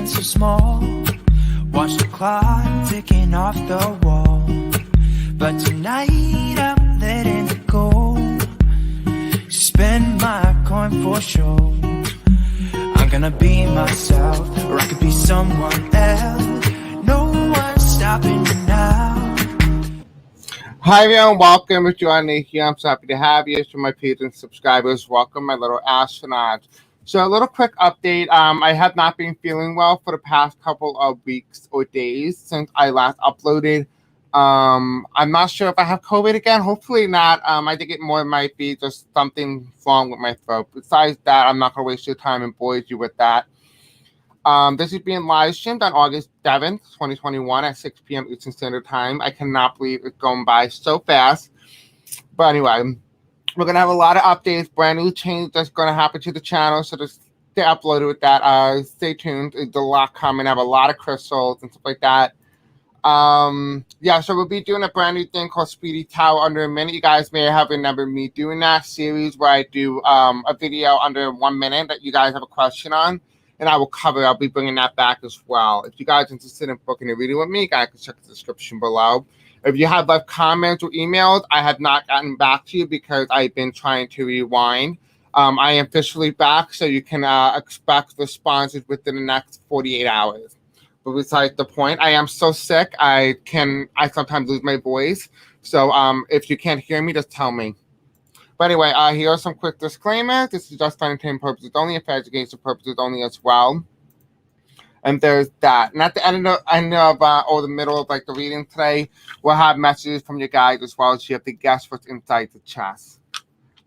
feeling so small. Watch the clock ticking off the wall. But tonight I'm letting it go. Spend my coin for sure. I'm gonna be myself, or I could be someone else. No one's stopping me now. Hi everyone, welcome. If you are new here, I'm so happy to have you. To my patrons, subscribers, welcome, my little astronauts. So a little quick update. I have not been feeling well for the past couple of weeks or days since I last uploaded. I'm not sure if I have COVID again. Hopefully not. I think it more might be just something wrong with my throat. Besides that, I'm not going to waste your time and bore you with that. This is being live streamed on August 7th, 2021 at 6 p.m. Eastern Standard Time. I cannot believe it's going by so fast. But anyway, we're going to have a lot of updates, brand new change that's going to happen to the channel. So just stay uploaded with that. Stay tuned. There's a lot coming. I have a lot of crystals and stuff like that. Yeah, so we'll be doing a brand new thing called Speedy Tarot under a minute. You guys may have remembered me doing that series where I do a video under 1 minute that you guys have a question on. And I will cover. I'll be bringing that back as well. If you guys are interested in booking a reading with me, you guys can check the description below. If you have left comments or emails, I have not gotten back to you because I've been trying to rewind. I am officially back, so you can expect responses within the next 48 hours. But besides the point, I am so sick. I sometimes lose my voice. So if you can't hear me, just tell me. But anyway, here are some quick disclaimers. This is just for entertainment purposes only, for education purposes only as well. And there's that. And at the end of or the middle of like the reading today, we'll have messages from you guys as well as you have to guess what's inside the chest.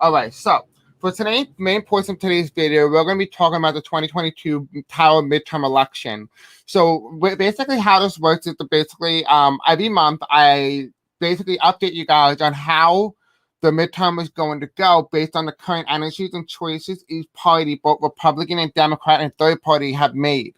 All right, so for today's main portion of today's video, we're going to be talking about the 2022 Tarot Midterm Election. So basically how this works is that basically every month I basically update you guys on how the midterm is going to go based on the current energies and choices each party, both Republican and Democrat and third party, have made,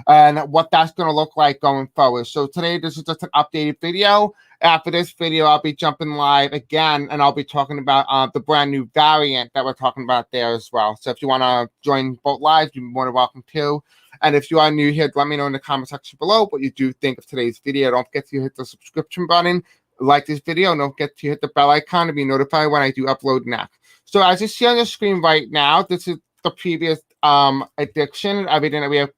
and what that's going to look like going forward. So today, this is just an updated video. After this video, I'll be jumping live again, and I'll be talking about the brand new variant that we're talking about there as well. So if you want to join both lives, you're more than welcome to. And if you are new here, let me know in the comment section below what you do think of today's video. Don't forget to hit the subscription button. Like this video, and don't forget to hit the bell icon to be notified when I do upload next. So as you see on the screen right now, this is the previous addiction, everything that we have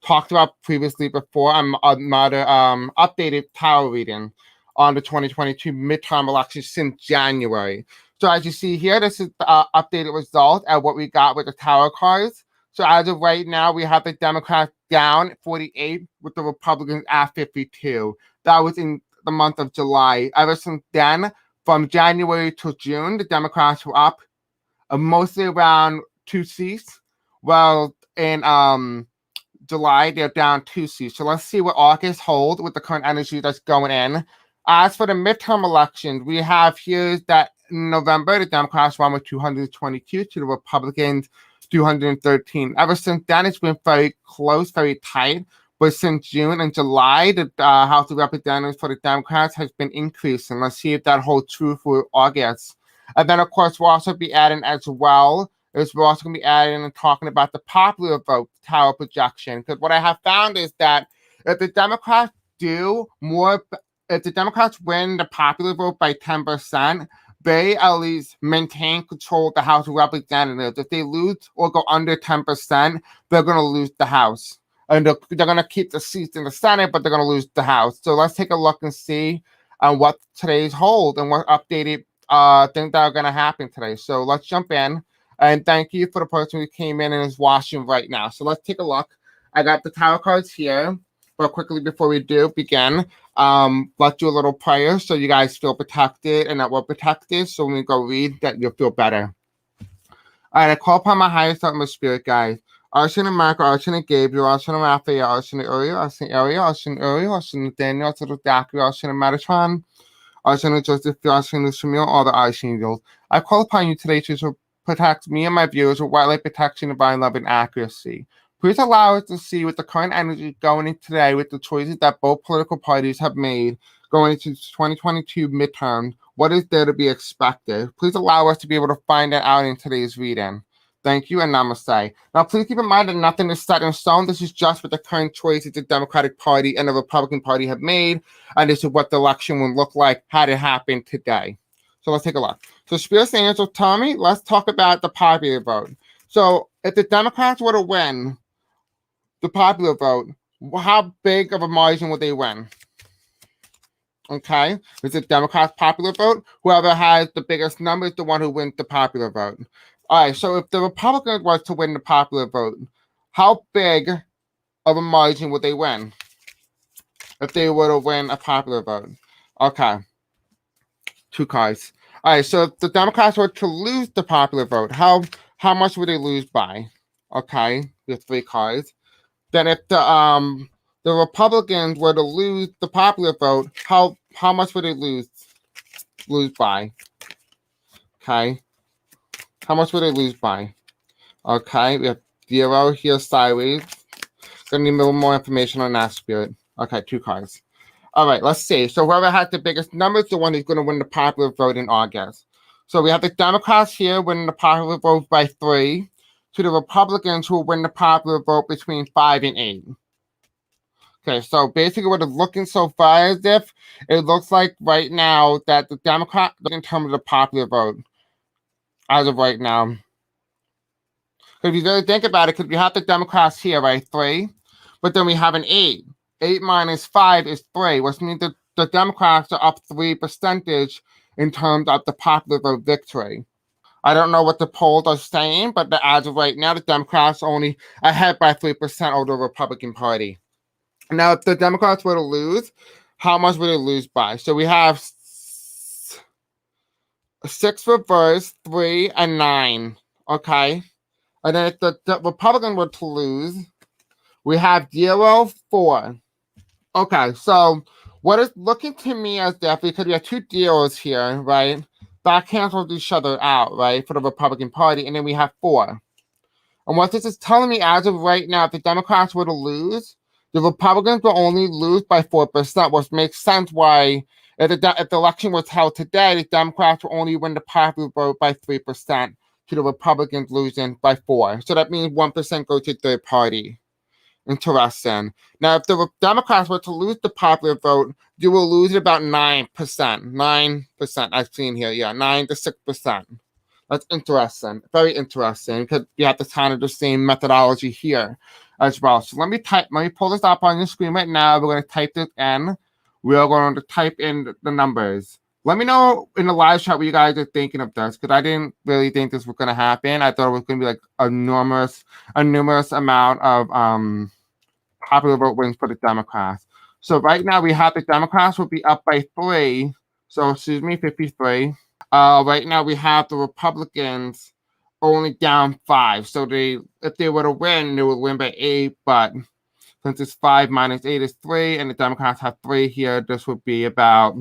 talked about previously before. I'm another updated tarot reading on the 2022 midterm election since January. So as you see here, this is the updated result at what we got with the tarot cards. So as of right now, we have the Democrats down 48 with the Republicans at 52. That was in the month of July. Ever since then, from January to June, the Democrats were up mostly around 2 seats. Well, in July, they're down 2 seats. So let's see what August holds with the current energy that's going in. As for the midterm elections, we have here that in November, the Democrats won with 222 to the Republicans 213. Ever since then, it's been very close, very tight. But since June and July, the House of Representatives for the Democrats has been increasing. Let's see if that holds true for August. And then, of course, we'll also be adding as well, we're also going to be adding and talking about the popular vote tarot projection. Because what I have found is that if the Democrats win the popular vote by 10%, they at least maintain control of the House of Representatives. If they lose or go under 10%, they're going to lose the House. And they're going to keep the seats in the Senate, but they're going to lose the House. So let's take a look and see what today's hold and what updated things that are going to happen today. So let's jump in. And thank you for the person who came in and is watching right now. So let's take a look. I got the tarot cards here. But quickly before we do begin, let's do a little prayer so you guys feel protected and that we're protected. So when we go read, that you'll feel better. All right, I call upon my highest self, my spirit guide. Arson Michael, Arson Gabriel, Arson Raphael, Arson Uriel, Arson Ariel, Arson Uriel, Arson Daniel, Arson Dacry, Arson Metatron, Arson Joseph, Arson Luciano, all the archangels. I call upon you today to protect me and my viewers with white light protection, divine love, and accuracy. Please allow us to see with the current energy going in today with the choices that both political parties have made going into 2022 midterm. What is there to be expected? Please allow us to be able to find that out in today's reading. Thank you and namaste. Now, please keep in mind that nothing is set in stone. This is just what the current choices the Democratic Party and the Republican Party have made, and this is what the election would look like had it happened today. So let's take a look. So Spirit Angel, tell me, let's talk about the popular vote. So if the Democrats were to win the popular vote, how big of a margin would they win? Okay, it's a Democrats' popular vote. Whoever has the biggest number is the one who wins the popular vote. All right, so if the Republicans was to win the popular vote, how big of a margin would they win if they were to win a popular vote? Okay, 2 cards. All right, so if the Democrats were to lose the popular vote, how much would they lose by? Okay, we have 3 cards. Then if the Republicans were to lose the popular vote, how much would they lose by? Okay. How much would they lose by? Okay, we have 0 here sideways. Gonna need a little more information on that, Spirit. Okay, 2 cards. All right, let's see. So whoever has the biggest number is the one who's going to win the popular vote in August. So we have the Democrats here winning the popular vote by 3 to the Republicans who will win the popular vote between 5 and 8. Okay, so basically what it's looking so far as if it looks like right now that the Democrat, in terms of the popular vote, as of right now. If you really think about it, because we have the Democrats here, right, 3, but then we have an 8. 8 minus 5 is 3, which means that the Democrats are up 3% in terms of the popular vote victory. I don't know what the polls are saying, but as of right now, the Democrats are only ahead by 3% over the Republican Party. Now, if the Democrats were to lose, how much would they lose by? So we have 6 reverse, 3, and 9. Okay. And then if the Republican were to lose, we have 0, 4. Okay, so what is looking to me as if, because we have 2 zeros here, right? That cancels each other out, right, for the Republican Party, and then we have 4. And what this is telling me as of right now, if the Democrats were to lose, the Republicans will only lose by 4%, which makes sense why if the election was held today, the Democrats will only win the popular vote by 3% to the Republicans losing by 4. So that means 1% goes to third party. Interesting. Now, if the Democrats were to lose the popular vote, you will lose about 9%. 9%, I've seen here. Yeah, 9 to 6%. That's interesting. Very interesting, because you have to kind of the same methodology here as well. So let me pull this up on the screen right now. We're going to type this in. We're going to type in the numbers. Let me know in the live chat what you guys are thinking of this, because I didn't really think this was going to happen. I thought it was going to be like a numerous amount of popular vote wins for the Democrats. So right now we have the Democrats will be up by 3. So excuse me, 53. Right now we have the Republicans only down 5. So if they were to win, they would win by 8. But since it's 5 minus 8 is 3, and the Democrats have 3 here, this would be about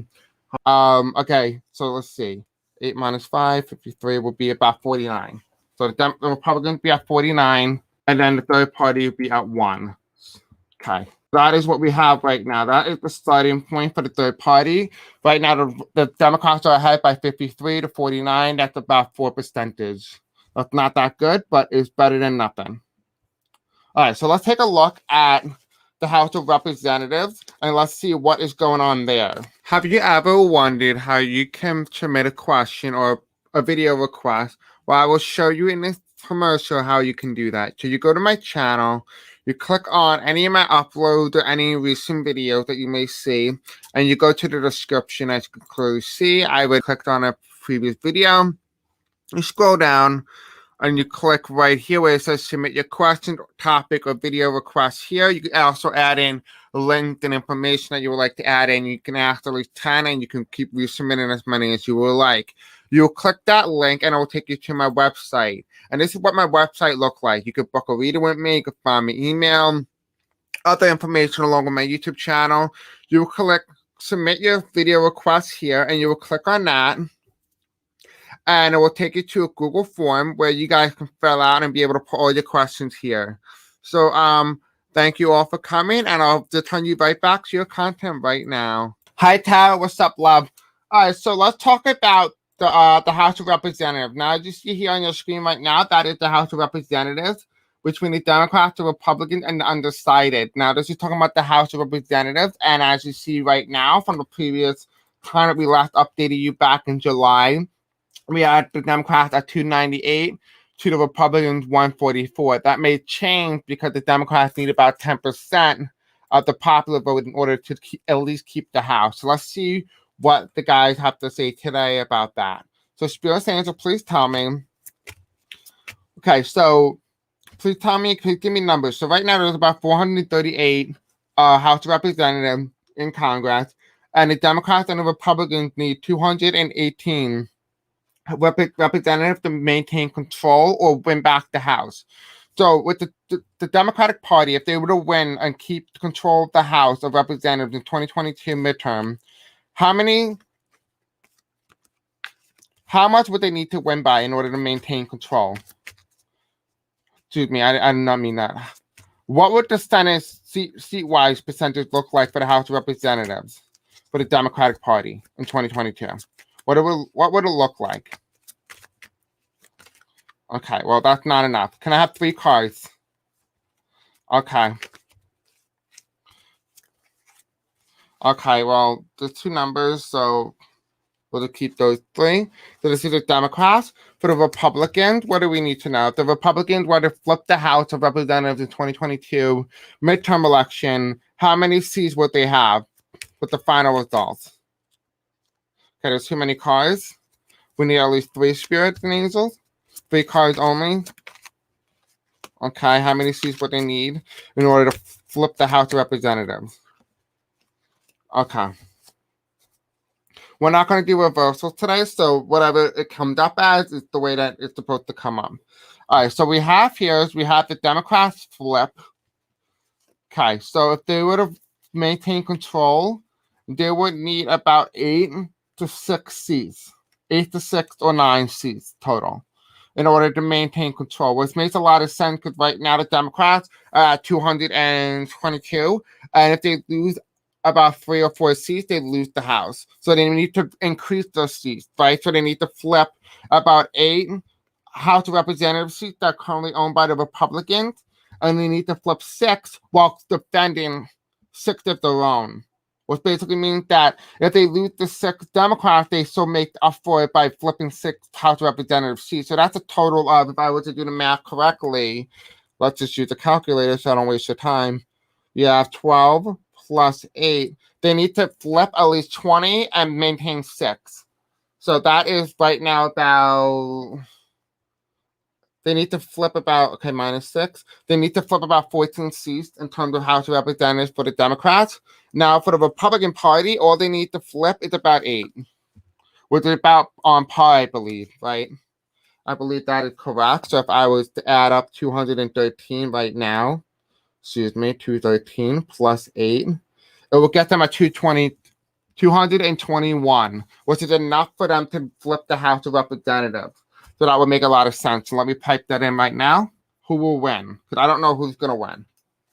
okay, so let's see. 8 minus 5, 53 will be about 49. So the Republicans be at 49, and then the third party would be at 1. Okay, that is what we have right now. That is the starting point for the third party. Right now, the Democrats are ahead by 53 to 49. That's about 4%. That's not that good, but it's better than nothing. All right, so let's take a look at the House of Representatives, and let's see what is going on there. Have you ever wondered how you can submit a question or a video request? Well, I will show you in this commercial how you can do that. So you go to my channel, you click on any of my uploads or any recent videos that you may see, and you go to the description. As you can clearly see, I would clicked on a previous video. You scroll down, and you click right here where it says submit your question, topic, or video request here. You can also add in links and information that you would like to add in. You can ask at least 10, and you can keep resubmitting as many as you would like. You'll click that link, and it will take you to my website. And this is what my website looks like. You could book a reading with me. You could find me email, other information along with my YouTube channel. You will click submit your video request here, and you will click on that. And it will take you to a Google form where you guys can fill out and be able to put all your questions here. So thank you all for coming, and I'll just turn you right back to your content right now. Hi, Tara. What's up, love? All right, so let's talk about the House of Representatives. Now, as you see here on your screen right now, that is the House of Representatives between the Democrats, the Republicans, and the undecided. Now, this is talking about the House of Representatives, and as you see right now from the previous time that we last updated you back in July, we had the Democrats at 298 to the Republicans 144. That may change because the Democrats need about 10% of the popular vote in order to at least keep the House. So let's see what the guys have to say today about that. So Spirit Angel, please tell me. Okay, so please give me numbers. So right now there's about 438 House Representatives in Congress, and the Democrats and the Republicans need 218 representatives to maintain control or win back the House. So with the Democratic Party, if they were to win and keep control of the House of Representatives in 2022 midterm, how much would they need to win by in order to maintain control? Excuse me, I did not mean that. What would the Senate seat-wise percentage look like for the House of Representatives for the Democratic Party in 2022? What would it look like? Okay, well, that's not enough. Can I have 3 cards? Okay. Okay, well, there's 2 numbers, so we'll just keep those 3. So this is the Democrats. For the Republicans, what do we need to know? If the Republicans were to flip the House of Representatives in 2022 midterm election, how many seats would they have with the final results? Okay, there's too many cards. We need at least 3 spirits and angels. 3 cards only. Okay, how many seats would they need in order to flip the House of Representatives? Okay. We're not going to do reversals today, so whatever it comes up as is the way that it's supposed to come up. All right, so we have the Democrats flip. Okay, so if they were to maintain control, they would need about 8 to 6 seats. 8 to 6 or 9 seats total in order to maintain control, which makes a lot of sense because right now the Democrats are at 222, and if they lose about 3 or 4 seats, they lose the House. So they need to increase those seats, right? So they need to flip about 8 House of Representative seats that are currently owned by the Republicans, and they need to flip 6 while defending 6 of their own. Which basically means that if they lose the 6 Democrats, they still make up for it by flipping 6 House of Representative seats. So that's a total of, if I were to do the math correctly, let's just use a calculator so I don't waste your time. You have 12 plus 8. They need to flip at least 20 and maintain 6. So that is right now about... They need to flip about, okay, minus 6. They need to flip about 14 seats in terms of House of Representatives for the Democrats. Now, for the Republican Party, all they need to flip is about 8, which is about on par, I believe, right? I believe that is correct. So if I was to add up 213 right now, 213 plus 8, it will get them at 221, which is enough for them to flip the House of Representatives. So that would make a lot of sense. So let me type that in right now. Who will win? Because I don't know who's going to win.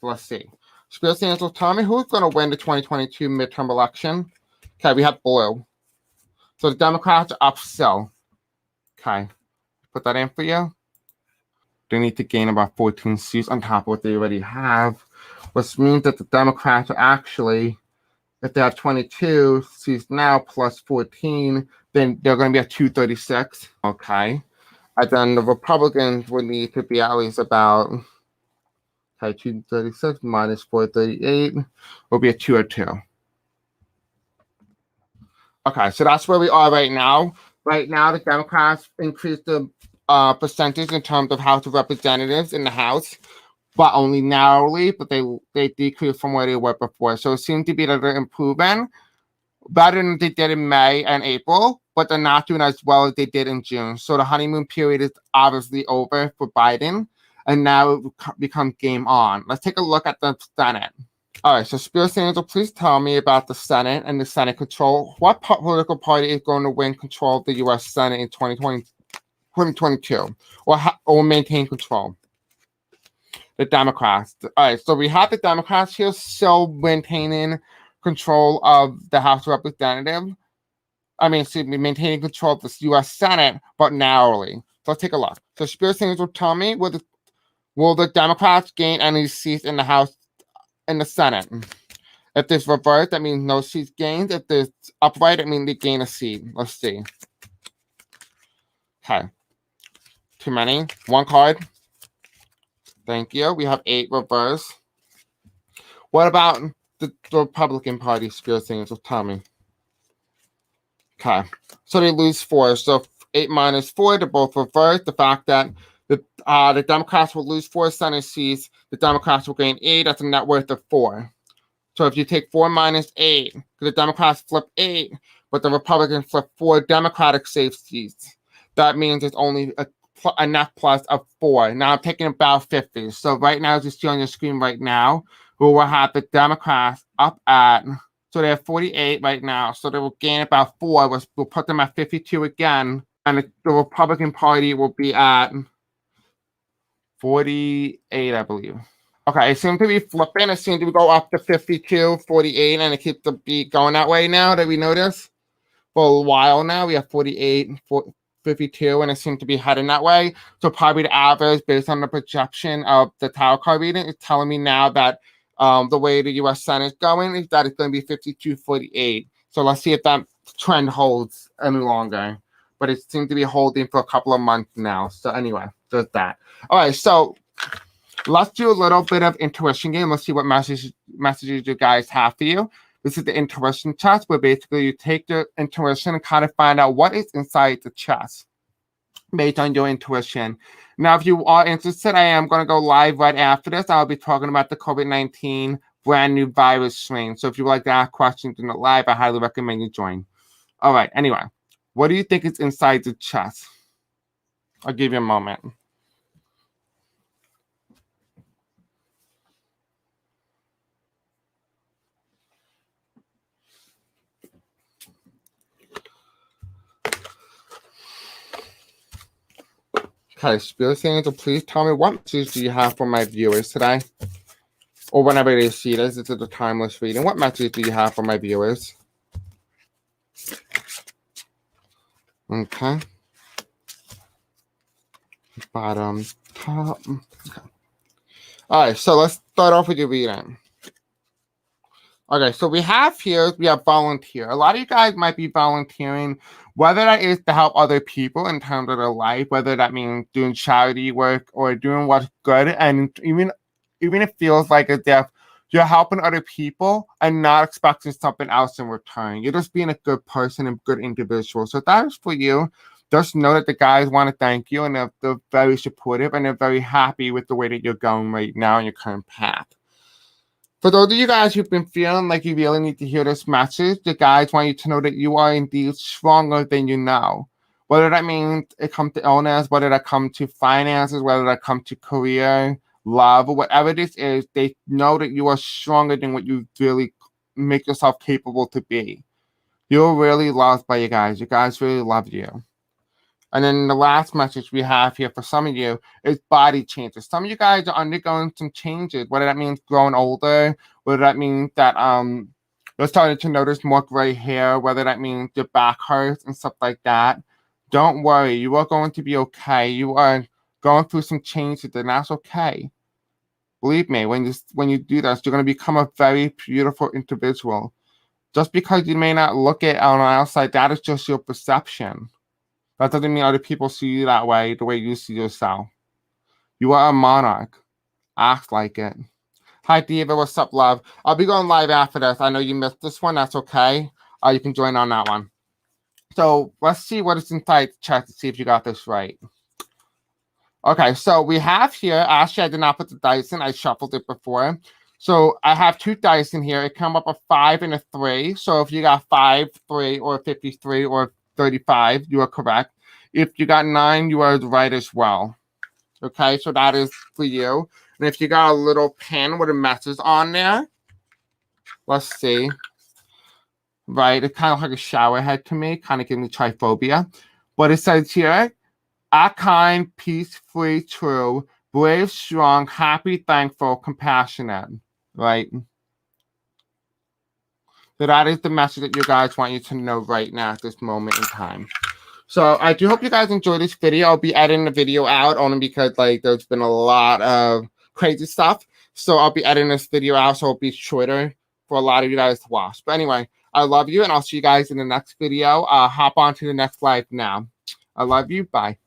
So let's see. Spirit Angels, tell me who's going to win the 2022 midterm election. Okay, we have blue. So the Democrats are up still. Okay. Put that in for you. They need to gain about 14 seats on top of what they already have, which means that the Democrats are actually, if they have 22 seats now plus 14, then they're going to be at 236. Okay. And then the Republicans would need to be at least about, okay, 236 minus 438 will be a 202. Okay, so that's where we are right now. Right now, the Democrats increased the percentage in terms of House of Representatives in the House, but only narrowly, but they decreased from where they were before. So it seems to be that they're improving better than they did in May and April, but they're not doing as well as they did in June. So the honeymoon period is obviously over for Biden, and now it becomes game on. Let's take a look at the Senate. All right, so Spirit Angel, please tell me about the Senate and the Senate control. What political party is going to win control of the U.S. Senate in 2022 or maintain control? The Democrats. All right, so we have the Democrats here still maintaining control of the House of Representatives. excuse me, maintaining control of the U.S. Senate, but narrowly. So let's take a look. So Spirit Singers will tell me, will the Democrats gain any seats in the House, in the Senate? If there's reverse, that means no seats gained. If there's upright, it means they gain a seat. Let's see. Okay. Too many. One card. Thank you. We have 8 reverse. What about the Republican Party, Spirit Singers will tell me? Okay. So they lose 4. So 8 minus 4, they're both reversed. The fact that the Democrats will lose 4 Senate seats, the Democrats will gain 8. That's a net worth of 4. So if you take 4 minus 8, the Democrats flip 8, but the Republicans flip 4 Democratic safe seats, that means it's only a net plus of 4. Now I'm taking about 50. So right now, as you see on your screen right now, we will have the Democrats up at, so they have 48 right now. So they will gain about 4, which will put them at 52 again. And the Republican Party will be at 48, I believe. Okay, it seems to be flipping. It seems to go up to 52, 48, and it keeps the beat going that way now that we notice. For a while now, we have 48, 52, and it seems to be heading that way. So probably the average, based on the projection of the tarot card reading, is telling me now that the way the U.S. Senate is going is that it's going to be 52, 48. So let's see if that trend holds any longer. But it seems to be holding for a couple of months now. So anyway, there's that. All right, so let's do a little bit of intuition game. Let's see what messages you guys have for you. This is the intuition chest, where basically you take the intuition and kind of find out what is inside the chest based on your intuition. Now, if you are interested, I am going to go live right after this. I'll be talking about the COVID-19 brand new virus strain. So if you would like to ask questions in the live, I highly recommend you join. All right, anyway, what do you think is inside the chest? I'll give you a moment. Okay, Spirit Angel, please tell me what message do you have for my viewers today? Or whenever they see this, this is a timeless reading. What message do you have for my viewers? Okay. Bottom, top. Okay. All right, so let's start off with your reading. Okay, so we have volunteer. A lot of you guys might be volunteering, whether that is to help other people in terms of their life, whether that means doing charity work or doing what's good, and even it feels like as if you're helping other people and not expecting something else in return. You're just being a good person and good individual. So that is for you. Just know that the guys want to thank you, and they're very supportive, and they're very happy with the way that you're going right now in your current path. For those of you guys who've been feeling like you really need to hear this message, the guys want you to know that you are indeed stronger than you know. Whether that means it comes to illness, whether that comes to finances, whether that comes to career, love, or whatever this is, they know that you are stronger than what you really make yourself capable to be. You're really loved by you guys. You guys really love you. And then the last message we have here for some of you is body changes. Some of you guys are undergoing some changes, whether that means growing older, whether that means that you're starting to notice more gray hair, whether that means your back hurts and stuff like that. Don't worry, you are going to be okay. You are going through some changes, and that's okay. Believe me, when you do this, you're going to become a very beautiful individual. Just because you may not look it on the outside, that is just your perception. That doesn't mean other people see you that way, the way you see yourself. You are a monarch. Act like it. Hi, Diva. What's up, love? I'll be going live after this. I know you missed this one. That's okay. You can join on that one. So let's see what is inside the chat to see if you got this right. Okay, so we have here, actually, I did not put the dice in. I shuffled it before. So I have 2 dice in here. It come up a 5 and a 3. So if you got 5, 3, or 53, or 35, you are correct. If you got 9, you are right as well. Okay, so that is for you. And if you got a little pen with a message on there, let's see. Right, it's kind of like a shower head to me, kind of giving me triphobia. But it says here, act kind, peace-free, true, brave, strong, happy, thankful, compassionate. Right? So that is the message that you guys want you to know right now at this moment in time. So I do hope you guys enjoy this video. I'll be editing the video out only because like there's been a lot of crazy stuff. So I'll be editing this video out so it'll be shorter for a lot of you guys to watch. But anyway, I love you and I'll see you guys in the next video. Hop on to the next live now. I love you. Bye.